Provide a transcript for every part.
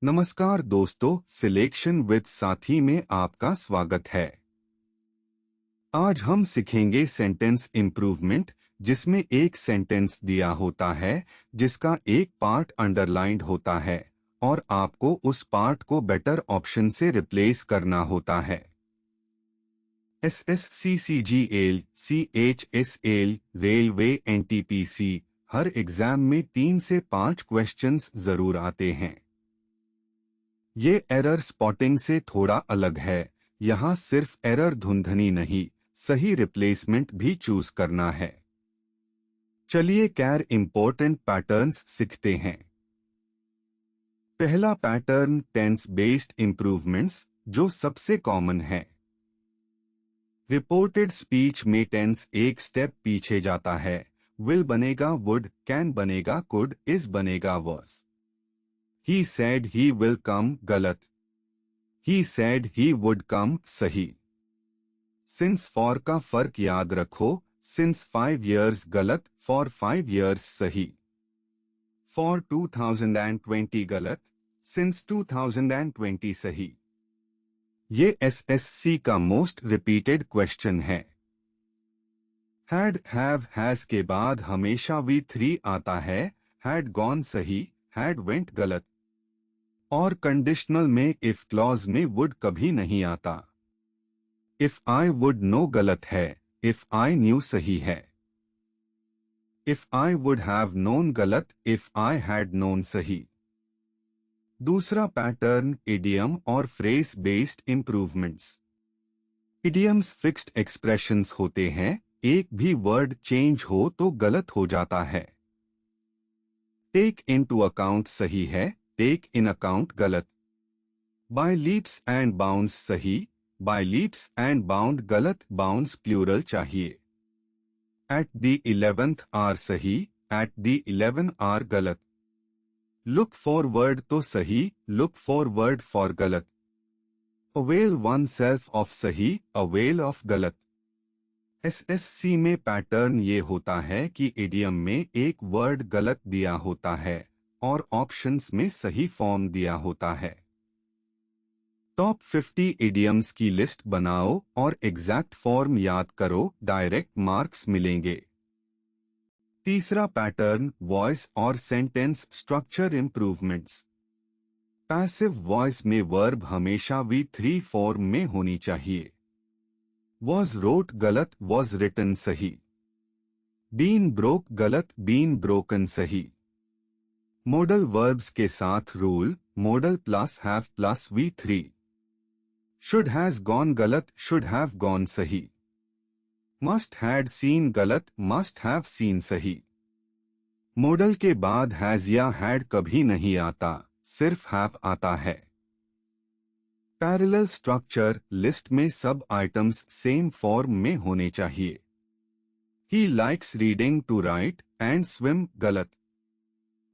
नमस्कार दोस्तों, selection with साथी में आपका स्वागत है। आज हम सीखेंगे सेंटेंस इम्प्रूवमेंट, जिसमें एक सेंटेंस दिया होता है जिसका एक पार्ट अंडरलाइंड होता है और आपको उस पार्ट को बेटर ऑप्शन से रिप्लेस करना होता है। SSCCGL, CHSL, रेलवे, NTPC हर एग्जाम में 3 से 5 क्वेश्चंस जरूर आते हैं। ये एरर स्पॉटिंग से थोड़ा अलग है। यहाँ सिर्फ एरर धुंधनी नहीं, सही रिप्लेसमेंट भी चूज करना है। चलिए कैर इंपॉर्टेंट पैटर्न्स सीखते हैं। पहला पैटर्न टेंस बेस्ड इंप्रूवमेंट्स, जो सबसे कॉमन है। रिपोर्टेड स्पीच में टेंस एक स्टेप पीछे जाता है। विल बनेगा वुड, कैन बनेगा कुड, इज बनेगा was. He said he will come गलत। He said he would come सही। Since for का फर्क याद रखो। Since 5 years गलत, for 5 years सही। For 2020 गलत, Since 2020 सही। ये SSC का मोस्ट रिपीटेड क्वेश्चन है। Had, have, has के बाद हमेशा V3 आता है। Had gone सही, had went गलत। और कंडीशनल में इफ क्लॉज में वुड कभी नहीं आता। इफ आई वुड नो गलत है, इफ आई न्यू सही है। If I would have known गलत, इफ आई हैड नोन सही। दूसरा पैटर्न इडियम और phrase based improvements. Idioms fixed expressions होते हैं, एक भी वर्ड चेंज हो तो गलत हो जाता है। टेक इन टू अकाउंट सही है, टेक इन अकाउंट गलत। बाय लीप्स एंड बाउंस सही, बाय लीप्स एंड बाउंड गलत, बाउंस प्लूरल चाहिए। एट द 11th आवर सही, एट द 11 आवर गलत। लुक फॉरवर्ड तो सही, लुक फॉरवर्ड फॉर गलत। अवेल वन सेल्फ ऑफ सही, अवेल ऑफ गलत। SSC में पैटर्न ये होता है कि इडियम में एक वर्ड गलत दिया होता है और ऑप्शंस में सही फॉर्म दिया होता है। टॉप 50 इडियम्स की लिस्ट बनाओ और एग्जैक्ट फॉर्म याद करो, डायरेक्ट मार्क्स मिलेंगे। तीसरा पैटर्न वॉइस और sentence structure improvements. Passive voice में वर्ब हमेशा V3 फॉर्म में होनी चाहिए। वॉज रोट गलत, वॉज रिटन सही। बीन ब्रोक गलत, बीन ब्रोकन सही। मॉडल वर्ब्स के साथ rule, model plus have plus V3। Should has gone गलत, शुड हैव गॉन सही। मस्ट हैड सीन गलत, मस्ट हैव सीन सही। मॉडल के बाद हैज या हैड कभी नहीं आता, सिर्फ हैव आता है। पैरेलल स्ट्रक्चर, लिस्ट में सब आइटम्स सेम फॉर्म में होने चाहिए। He likes reading to write and swim गलत।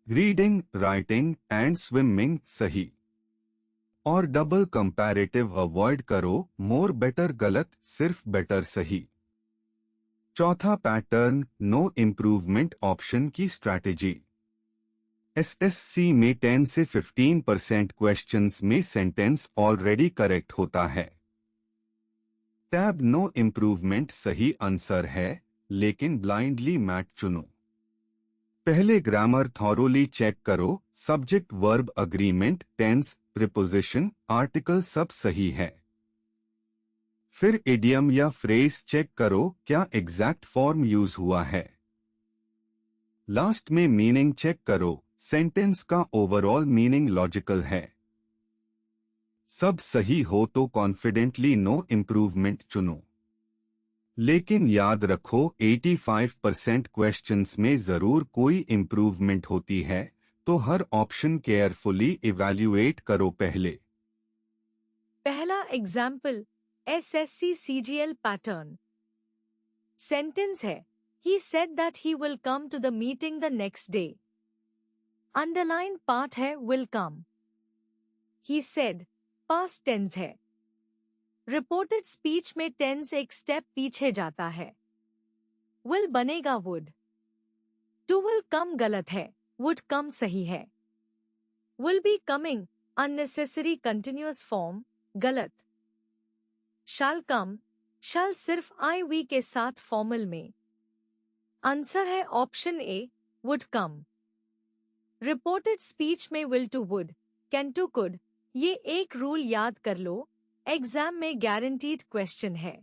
रीडिंग, राइटिंग एंड स्विमिंग सही। और डबल कंपैरेटिव अवॉइड करो, मोर बेटर गलत, सिर्फ बेटर सही। चौथा पैटर्न नो इम्प्रूवमेंट ऑप्शन की स्ट्रैटेजी। SSC में 10 से 15% क्वेश्चंस में सेंटेंस ऑलरेडी करेक्ट होता है। टैब नो इम्प्रूवमेंट सही आंसर है, लेकिन ब्लाइंडली मैट चुनो। पहले ग्रामर थॉरोली चेक करो, subject verb agreement tense preposition article सब सही है। फिर इडियम या फ्रेज चेक करो, क्या एग्जैक्ट फॉर्म यूज हुआ है। लास्ट में मीनिंग चेक करो, सेंटेंस का ओवरऑल मीनिंग लॉजिकल है। सब सही हो तो कॉन्फिडेंटली नो इम्प्रूवमेंट चुनो। लेकिन याद रखो 85% क्वेश्चंस में जरूर कोई इम्प्रूवमेंट होती है, तो हर ऑप्शन केयरफुली इवैल्यूएट करो पहले। पहला example SSC CGL pattern. Sentence है He said that he will come to the meeting the next day. Underline part है will come. He said past tense है। रिपोर्टेड स्पीच में टेंस एक step पीछे जाता है। will बनेगा would। to will come गलत है, would come सही है। will be coming unnecessary continuous form, गलत। shall come, shall सिर्फ I we के साथ फॉर्मल में। आंसर है option A, would come। Reported speech में will to would, can to could, ये एक रूल याद कर लो, एग्जाम में गारंटीड क्वेश्चन है।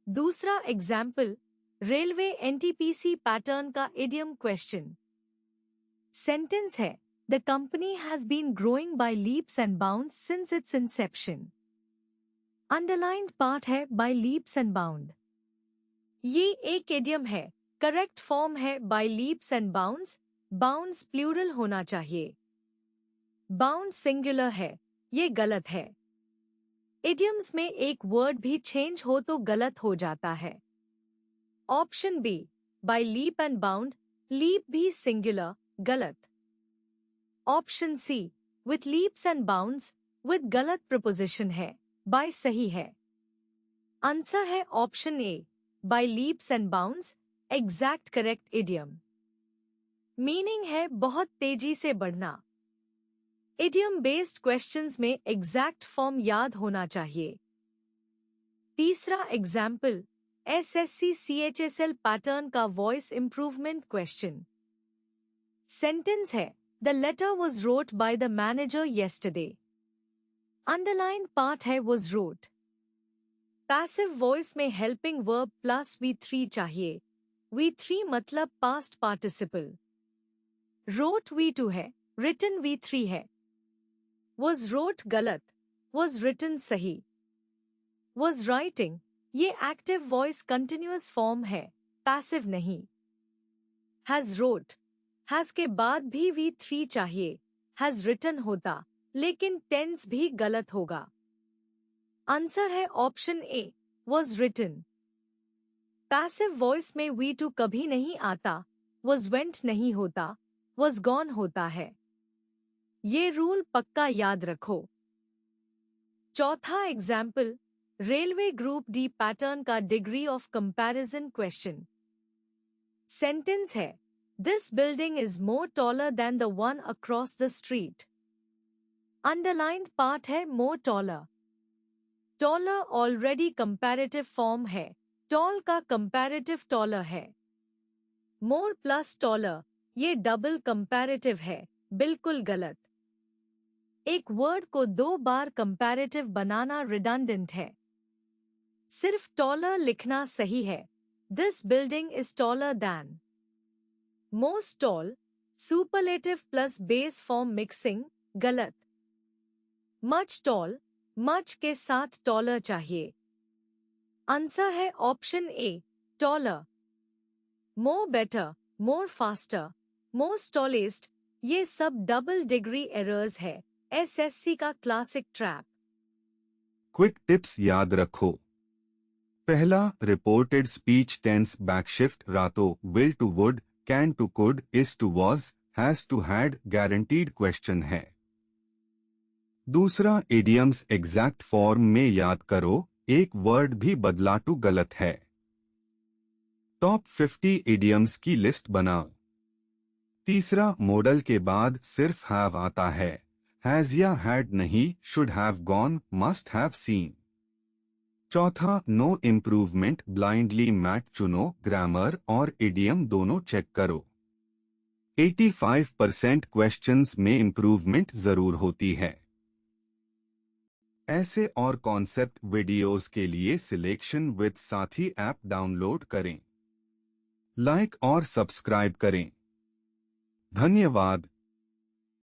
दूसरा एग्जाम्पल, रेलवे एनटीपीसी पैटर्न का इडियम क्वेश्चन। सेंटेंस है, the company has been growing by leaps and bounds since its inception. Underlined part है बाय लीप्स एंड बाउंड। ये एक इडियम है, करेक्ट फॉर्म है by leaps and bounds, bounds plural होना चाहिए। Bound singular है, ये गलत है। इडियम्स में एक वर्ड भी चेंज हो तो गलत हो जाता है। Option B, by leap and bound, leap भी सिंगुलर, गलत। Option C, with leaps and bounds, with गलत प्रिपोजिशन है, बाय सही है। आंसर है option A, by leaps and bounds, exact correct idiom. Meaning है बहुत तेजी से बढ़ना। इडियम बेस्ड क्वेश्चंस में एग्जैक्ट फॉर्म याद होना चाहिए। तीसरा एग्जाम्पल, एसएससी सीएचएसएल पैटर्न का वॉइस इंप्रूवमेंट क्वेश्चन। सेंटेंस है, the letter was wrote by the manager yesterday. Underline part है वॉज रोट। पैसिव वॉइस में हेल्पिंग वर्ब प्लस V3 चाहिए। V3 मतलब पास्ट पार्टिसिपल। रोट V2 है, written V3 है। Was road गलत, was written सही। Was writing, ये active voice continuous form है, पैसिव नहीं। हैज रोट, हैज के बाद भी V3 चाहिए, हैज रिटन होता, लेकिन टेंस भी गलत होगा। आंसर है option A, was written. Passive voice में V2 कभी नहीं आता, वॉज वेंट नहीं होता, वॉज गॉन होता है। ये रूल पक्का याद रखो। चौथा example, railway group D pattern का degree of comparison question. Sentence है, this building is more taller than the one across the street. Underlined part है more taller. Taller already comparative form है, टॉल का comparative taller है। More plus taller, ये double comparative है, बिल्कुल गलत। एक वर्ड को 2 बार कंपैरेटिव बनाना रिडंडेंट है। सिर्फ टॉलर लिखना सही है। This building is taller than. Most tall, superlative plus base form mixing, गलत। मच टॉल, मच के साथ टॉलर चाहिए। आंसर है option A, taller. More better, more faster, most tallest, ये सब डबल डिग्री एरर्स है, एसएससी का क्लासिक ट्रैप। क्विक टिप्स याद रखो। पहला, रिपोर्टेड स्पीच टेंस बैकशिफ्ट रातो, will to would, can to could, is to was, has to had guaranteed question है। दूसरा, इडियम्स एग्जैक्ट फॉर्म में याद करो, एक वर्ड भी बदला टू गलत है। टॉप 50 इडियम्स की लिस्ट बनाओ। तीसरा, मॉडल के बाद सिर्फ हैव आता है, हैज या हैड नहीं, should have gone, must have seen. चौथा, नो इम्प्रूवमेंट ब्लाइंडली मैट चुनो, ग्रामर और इडियम दोनों चेक करो। 85% क्वेश्चंस में इम्प्रूवमेंट जरूर होती है। ऐसे और कॉन्सेप्ट वीडियोस के लिए सिलेक्शन विद साथी ऐप डाउनलोड करें। लाइक और सब्सक्राइब करें। धन्यवाद।